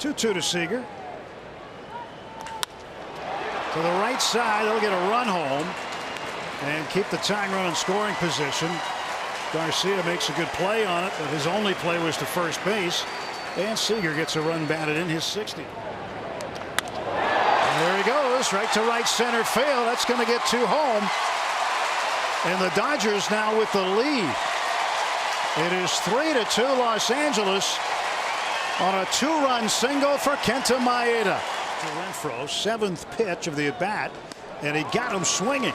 2-2 to Seager. To the right side, they'll get a run home and keep the tying run in scoring position. Garcia makes a good play on it, but his only play was to first base. And Seager gets a run batted in his 60th. And there he goes, right to right center field. That's going to get 2 home. And the Dodgers now with the lead. It is 3-2 Los Angeles on a 2-run single for Kenta Maeda. Renfroe, 7th pitch of the at-bat, and he got him swinging.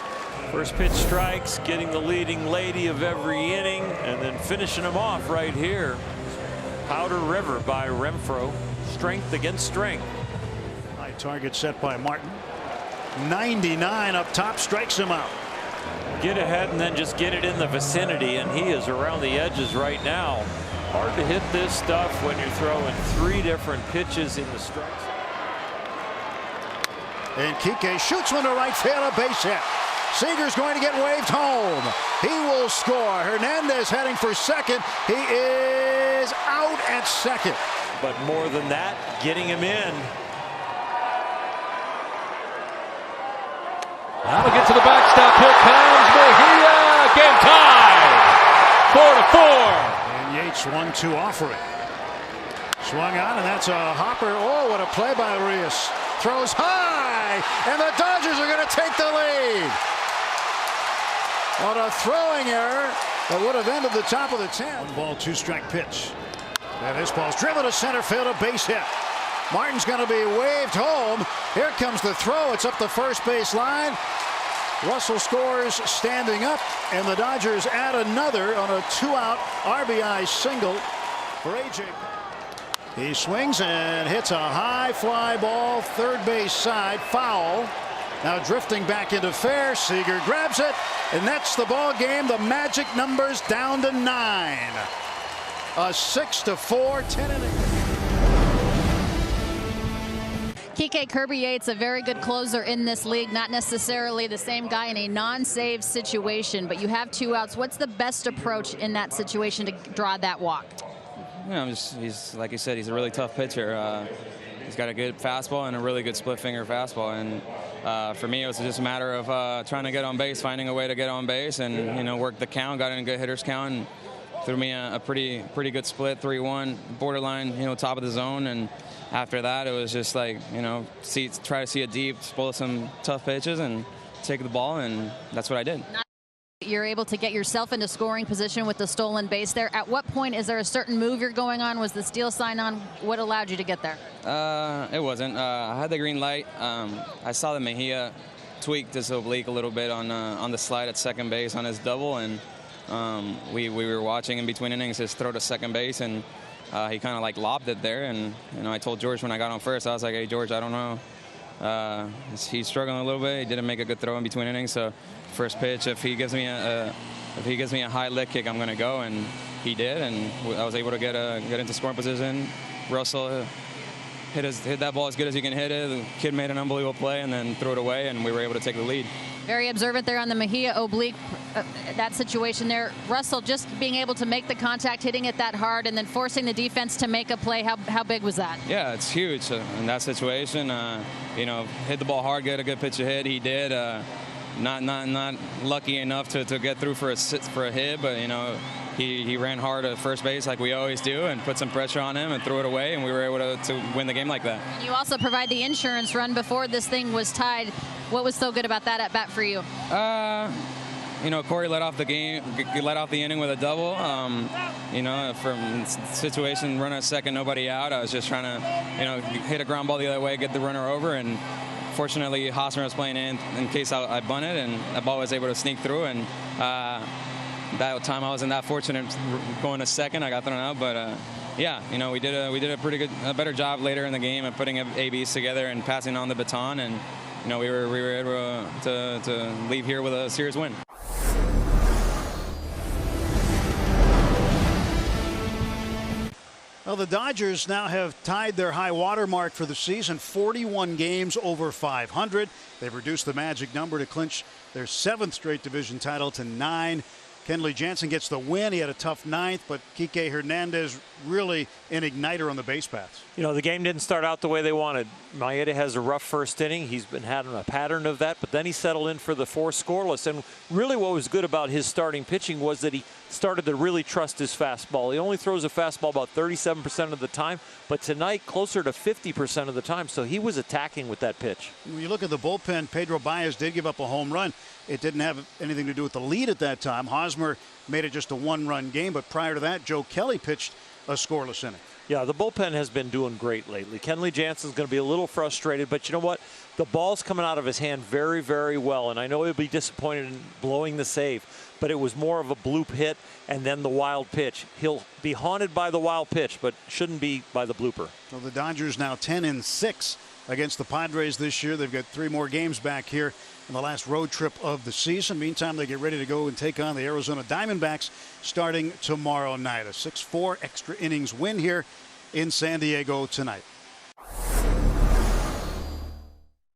First pitch strikes, getting the leading lady of every inning, and then finishing him off right here. Powder River by Renfroe. Strength against strength. High target set by Martin. 99 up top, strikes him out. Get ahead and then just get it in the vicinity, and he is around the edges right now. Hard to hit this stuff when you're throwing 3 different pitches in the strike zone. And Kike shoots one to right field, a base hit. Seager's going to get waved home. He will score. Hernandez heading for second. He is out at second. But more than that, getting him in. That'll get to the backstop. Here comes Mejia. Game tied. 4-4. And Yates 1-2 offering. Swung on, and that's a hopper. Oh, what a play by Reyes. Throws high, and the Dodgers are going to take the lead. On a throwing error that would have ended the top of the 10th. 1 ball, 2 strike pitch. And this ball's driven to center field, a base hit. Martin's going to be waved home. Here comes the throw. It's up the first base line. Russell scores standing up, and the Dodgers add another on a 2-out RBI single for A.J. He swings and hits a high fly ball, third base side, foul. Now drifting back into fair. Seager grabs it, and that's the ball game. The magic numbers down to 9. A 6-4 10-inning. Kike Kirby Yates, a very good closer in this league, not necessarily the same guy in a non-save situation, but you have 2 outs. What's the best approach in that situation to draw that walk? You know, he's like you said, he's a really tough pitcher. He's got a good fastball and a really good split finger fastball. And for me, it was just a matter of trying to get on base, finding a way to get on base, and work the count. Got in a good hitter's count, and threw me a pretty good split, 3-1, borderline, top of the zone. And after that, it was just like, try to see it deep, pull some tough pitches, and take the ball, and that's what I did. You're able to get yourself into scoring position with the stolen base there. At what point is there a certain move you're going on? Was the steal sign on? What allowed you to get there? It wasn't. I had the green light. I saw that Mejia tweaked his oblique a little bit on the slide at second base on his double, and we were watching in between innings his throw to second base, and he kind of like lobbed it there. And I told George when I got on first, I was like, hey George, I don't know. He's struggling a little bit. He didn't make a good throw in between innings, so first pitch, if he gives me a high leg kick, I'm going to go, and he did, and I was able to get into scoring position. Russell hit that ball as good as you can hit it. The kid made an unbelievable play and then threw it away, and we were able to take the lead. Very observant there on the Mejia oblique, that situation there. Russell just being able to make the contact, hitting it that hard, and then forcing the defense to make a play. How big was that? Yeah, it's huge in that situation. Hit the ball hard, get a good pitch to hit. He did. Not lucky enough to get through for a hit, but he ran hard at first base like we always do, and put some pressure on him and threw it away, and we were able to win the game like that. And you also provide the insurance run before this thing was tied. What was so good about that at bat for you? Corey led off the inning with a double. From situation, runner at second, nobody out. I was just trying to, hit a ground ball the other way, get the runner over, and fortunately, Hosmer was playing in case I bunted, and that ball was able to sneak through. And that time I wasn't that fortunate going to second. I got thrown out, but we did a better job later in the game of putting ABs together and passing on the baton, and we were able to leave here with a series win. Well, the Dodgers now have tied their high water mark for the season, 41 games over 500. They've reduced the magic number to clinch their 7th straight division title to 9. Kenley Jansen gets the win. He had a tough ninth, but Kike Hernandez really an igniter on the base paths. You know, the game didn't start out the way they wanted. Maeda has a rough first inning. He's been having a pattern of that, but then he settled in for the 4 scoreless. And really what was good about his starting pitching was that he started to really trust his fastball. He only throws a fastball about 37% of the time, but tonight closer to 50% of the time. So he was attacking with that pitch. When you look at the bullpen, Pedro Baez did give up a home run. It didn't have anything to do with the lead at that time. Hosmer made it just a 1-run game, but prior to that, Joe Kelly pitched a scoreless inning. Yeah, the bullpen has been doing great lately. Kenley Jansen's going to be a little frustrated, but you know what? The ball's coming out of his hand very, very well, and I know he'll be disappointed in blowing the save, but it was more of a bloop hit and then the wild pitch. He'll be haunted by the wild pitch, but shouldn't be by the blooper. So the Dodgers now 10-6 against the Padres this year. They've got 3 more games back here in the last road trip of the season. Meantime, they get ready to go and take on the Arizona Diamondbacks starting tomorrow night. A 6-4 extra innings win here in San Diego tonight.